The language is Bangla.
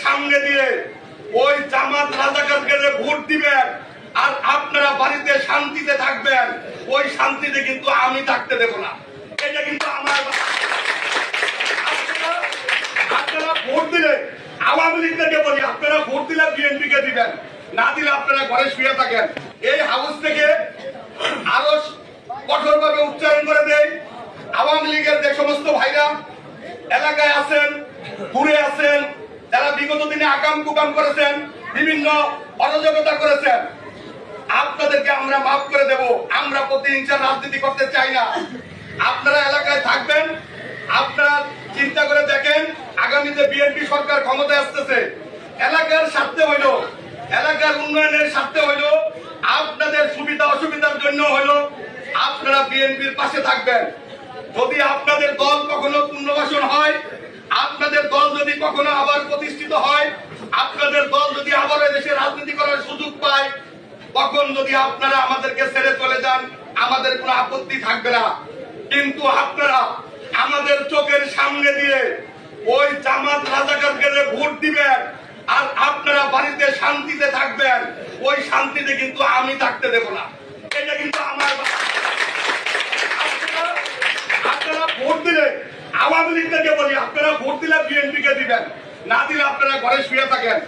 সামনে দিয়ে ওই জামাত রাজাকারকে ভোট দিবেন আর আপনারা বাড়িতে শান্তিতে থাকবেন, ওই শান্তিতে কিন্তু আমি থাকতে দেব না। এটা কিন্তু আমার আপনারা ভোট দিলে আওয়ামী লীগকে বলি, আপনারা ভোট দিলে বিএনপি কে দিবেন, না দিলে আপনারা ঘরে শুয়ে থাকেন। এই হাউস থেকে আরো কঠোরভাবে উচ্চারণ করে দেয় আওয়ামী লীগের যে সমস্ত ভাইরা এলাকায় আছেন, ঘুরে আছেন, যারা বিগত দিনে আকাম কুকাম করেছেন, বিভিন্ন অরাজকতা করেছেন, আপনাদেরকে আমরা মাফ করে দেব। আমরা প্রতিহিংসার রাজনীতি করতে চাই না। আপনারা এলাকায় থাকবেন, আপনারা চিন্তা করে দেখেন আগামীতে বিএনপি সরকার ক্ষমতায় আসতেছে, এলাকার স্বার্থে হইল, এলাকার উন্নয়নের স্বার্থে হইল, আপনাদের সুবিধা অসুবিধার জন্য হইল, আপনারা বিএনপির পাশে থাকবেন। যদি আপনাদের দল কখনো পুনর্বাসন হয়, আপনাদের দল যদি কখনো আবার প্রতিষ্ঠিত হয়, আপনাদের দল যদি আবার দেশে রাজনীতি করার সুযোগ পায়, তখন যদি আপনারা আমাদেরকে ছেড়ে চলে যান, আমাদের কোনো আপত্তি থাকবে না। কিন্তু আপনারা আমাদের চোখের সামনে দিয়ে ওই জামাত রাজাকারকে ভোট দিবেন আর আপনারা বাড়িতে শান্তিতে থাকবেন, ওই শান্তিতে কিন্তু আমি থাকতে দেব না। এটা কিন্তু আমার আপনারা ভোট দিলে আওয়ামী লীগকে বলি, আপনারা ভোট দিলে বিএনপি কে দিবেন, না দিলে আপনারা ঘরে শুয়ে থাকেন।